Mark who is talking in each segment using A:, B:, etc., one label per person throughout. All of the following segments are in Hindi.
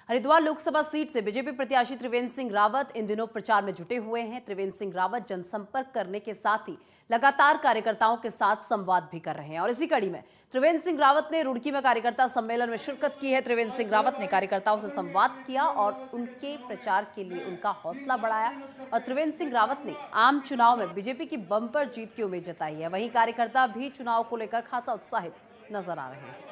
A: हरिद्वार लोकसभा सीट से बीजेपी प्रत्याशी त्रिवेंद्र सिंह रावत इन दिनों प्रचार में जुटे हुए हैं। त्रिवेंद्र सिंह रावत जनसंपर्क करने के साथ ही लगातार कार्यकर्ताओं के साथ संवाद भी कर रहे हैं और इसी कड़ी में त्रिवेंद्र सिंह रावत ने रुड़की में कार्यकर्ता सम्मेलन में शिरकत की है। त्रिवेंद्र सिंह रावत ने कार्यकर्ताओं से संवाद किया और उनके प्रचार के लिए उनका हौसला बढ़ाया और त्रिवेंद्र सिंह रावत ने आम चुनाव में बीजेपी की बंपर जीत की उम्मीद जताई है। वहीं कार्यकर्ता भी चुनाव को लेकर खासा उत्साहित नजर आ रहे हैं।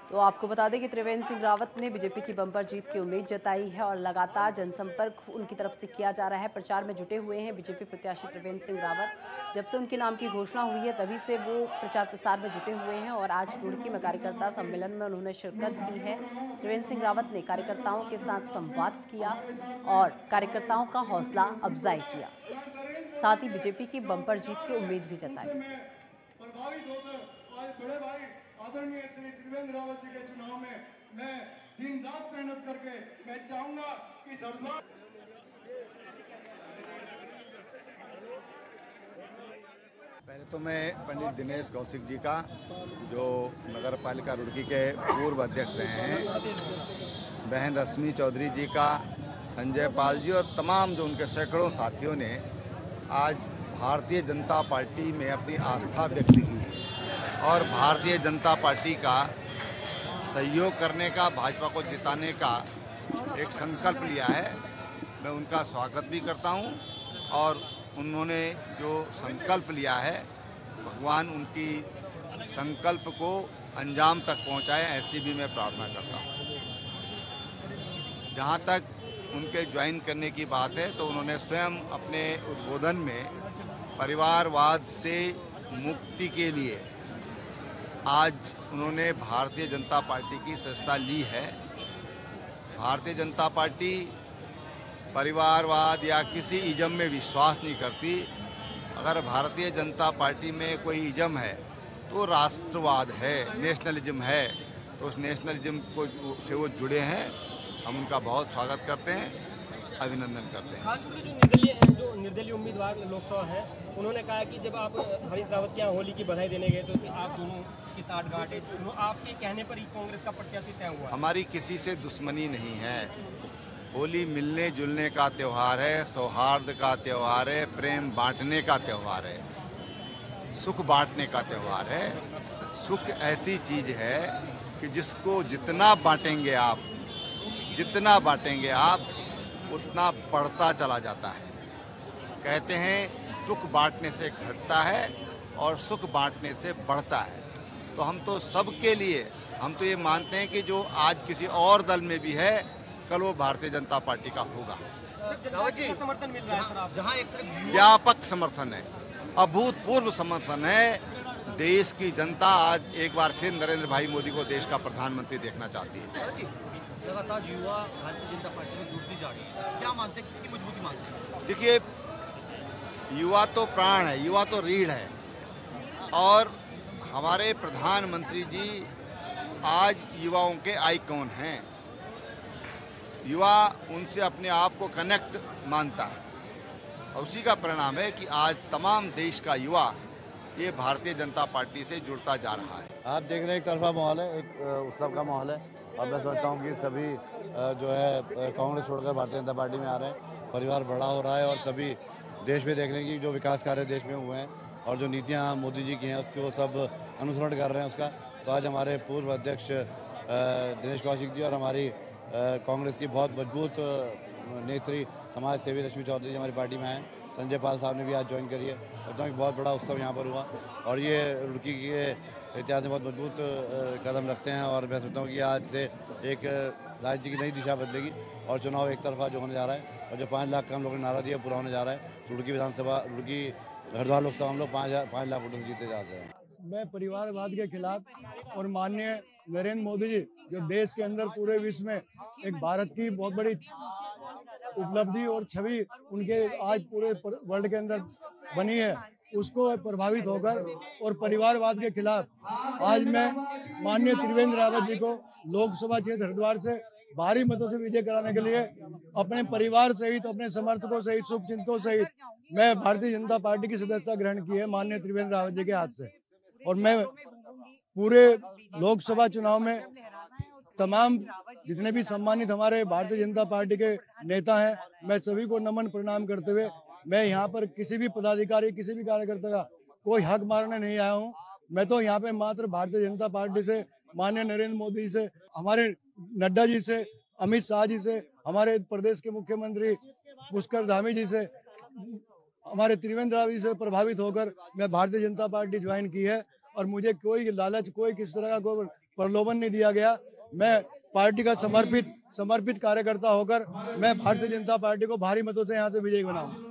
A: तो आपको बता दें कि त्रिवेंद्र सिंह रावत ने बीजेपी की बंपर जीत की उम्मीद जताई है और लगातार जनसंपर्क उनकी तरफ से किया जा रहा है। प्रचार में जुटे हुए हैं बीजेपी प्रत्याशी त्रिवेंद्र सिंह रावत। जब से उनके नाम की घोषणा हुई है तभी से वो प्रचार प्रसार में जुटे हुए हैं और आज रुड़की में कार्यकर्ता सम्मेलन में उन्होंने शिरकत की है। त्रिवेंद्र सिंह रावत ने कार्यकर्ताओं के साथ संवाद किया और कार्यकर्ताओं का हौसला अफजाई किया, साथ ही बीजेपी की बंपर जीत की उम्मीद भी जताई।
B: आदरणीय श्री त्रिवेंद्र रावत जी के चुनाव में मैं दिन रात मेहनत करके मैं चाहूंगा कि सरदार।
C: पहले तो मैं पंडित दिनेश कौशिक जी का, जो नगर पालिका रुड़की के पूर्व अध्यक्ष रहे हैं, बहन रश्मि चौधरी जी का, संजय पाल जी और तमाम जो उनके सैकड़ों साथियों ने आज भारतीय जनता पार्टी में अपनी आस्था व्यक्त की है और भारतीय जनता पार्टी का सहयोग करने का, भाजपा को जिताने का एक संकल्प लिया है। मैं उनका स्वागत भी करता हूं और उन्होंने जो संकल्प लिया है, भगवान उनकी संकल्प को अंजाम तक पहुंचाए, ऐसी भी मैं प्रार्थना करता हूं। जहां तक उनके ज्वाइन करने की बात है तो उन्होंने स्वयं अपने उद्बोधन में परिवारवाद से मुक्ति के लिए आज उन्होंने भारतीय जनता पार्टी की सदस्यता ली है। भारतीय जनता पार्टी परिवारवाद या किसी इज़म में विश्वास नहीं करती। अगर भारतीय जनता पार्टी में कोई इज़म है तो राष्ट्रवाद है, नेशनलिज्म है। तो उस नेशनलिज्म को से वो जुड़े हैं, हम उनका बहुत स्वागत करते हैं, अभिनंदन करते हैं।
D: खासकर जो निर्दलीय उम्मीदवार लोकसभा है, उन्होंने कहा कि जब आप हरीश रावत के यहाँ होली की बधाई देने गए तो आप दोनों की साठगांठ है, तो आपके कहने पर ही कांग्रेस का प्रत्याशी तय हुआ।
C: हमारी किसी से दुश्मनी नहीं है। होली मिलने जुलने का त्यौहार है, सौहार्द का त्यौहार है, प्रेम बांटने का त्यौहार है, सुख बांटने का त्यौहार है। सुख ऐसी चीज है कि जिसको जितना बांटेंगे आप उतना बढ़ता चला जाता है। कहते हैं दुख बांटने से घटता है और सुख बांटने से बढ़ता है। तो हम तो सबके लिए, हम तो ये मानते हैं कि जो आज किसी और दल में भी है, कल वो भारतीय जनता पार्टी का होगा।
D: समर्थन मिल रहा है सर, जहां एक
C: व्यापक समर्थन है, अभूतपूर्व समर्थन है। देश की जनता आज एक बार फिर नरेंद्र भाई मोदी को देश का प्रधानमंत्री देखना चाहती है।
D: लगातार युवा भारतीय जनता पार्टी में जुड़ती जा रही है, क्या मानते हैं, कितनी मजबूती मानते हैं?
C: देखिए, युवा तो प्राण है, युवा तो रीढ़ है और हमारे प्रधानमंत्री जी आज युवाओं के आइकॉन हैं। युवा उनसे अपने आप को कनेक्ट मानता है और उसी का परिणाम है कि आज तमाम देश का युवा ये भारतीय जनता पार्टी से जुड़ता जा रहा है।
E: आप देख रहे हैं एक तरफा माहौल है, एक उत्सव का माहौल है और मैं समझता हूँ कि सभी जो है कांग्रेस छोड़कर भारतीय जनता पार्टी में आ रहे हैं। परिवार बड़ा हो रहा है और सभी देश में देख रहे हैं कि जो विकास कार्य देश में हुए हैं और जो नीतियाँ मोदी जी की हैं उसको सब अनुसरण कर रहे हैं उसका। तो आज हमारे पूर्व अध्यक्ष दिनेश कौशिक जी और हमारी कांग्रेस की बहुत मजबूत नेत्री समाज सेवी रश्मि चौधरी जी हमारी पार्टी में आए। संजय पाल साहब ने भी आज ज्वाइन करी है। बताऊँ कि बहुत बड़ा उत्सव यहाँ पर हुआ और ये रुड़की के इतिहास में बहुत मजबूत कदम रखते हैं और मैं सोचता हूँ कि आज से एक राज्य की नई दिशा बदलेगी और चुनाव एक तरफा जो होने जा रहा है और जो 5 लाख का हम लोगों ने नारा दिया पूरा होने जा रहा है। रुड़की विधानसभा, रुड़की हरिद्वार लोकसभा हम लोग 5 लाख वोटों से जीते जाते हैं।
B: मैं परिवारवाद के खिलाफ और माननीय नरेंद्र मोदी जी जो देश के अंदर पूरे विश्व में एक भारत की बहुत बड़ी उपलब्धि और छवि उनके आज पूरे वर्ल्ड के अंदर बनी है, उसको प्रभावित होकर और परिवारवाद के खिलाफ आज मैं माननीय त्रिवेंद्र रावत जी को लोकसभा क्षेत्र हरिद्वार से भारी मतों से विजय कराने के लिए अपने परिवार सहित, अपने समर्थकों सहित, शुभचिंतकों सहित मैं भारतीय जनता पार्टी की सदस्यता ग्रहण की है माननीय त्रिवेंद्र रावत जी के हाथ से। और मैं पूरे लोकसभा चुनाव में तमाम जितने भी सम्मानित हमारे भारतीय जनता पार्टी के नेता हैं, मैं सभी को नमन प्रणाम करते हुए मैं यहाँ पर किसी भी पदाधिकारी, किसी भी कार्यकर्ता का कोई हक मारने नहीं आया हूँ। मैं तो यहाँ पे मात्र भारतीय जनता पार्टी से, माननीय नरेंद्र मोदी से, हमारे नड्डा जी से, अमित शाह जी से, हमारे प्रदेश के मुख्यमंत्री पुष्कर धामी जी से, हमारे त्रिवेंद्र राव जी से प्रभावित होकर मैं भारतीय जनता पार्टी ज्वाइन की है। और मुझे कोई लालच, कोई किस तरह का कोई प्रलोभन नहीं दिया गया। मैं पार्टी का समर्पित कार्यकर्ता होकर मैं भारतीय जनता पार्टी को भारी मतों से यहाँ से विजयी बनाऊं।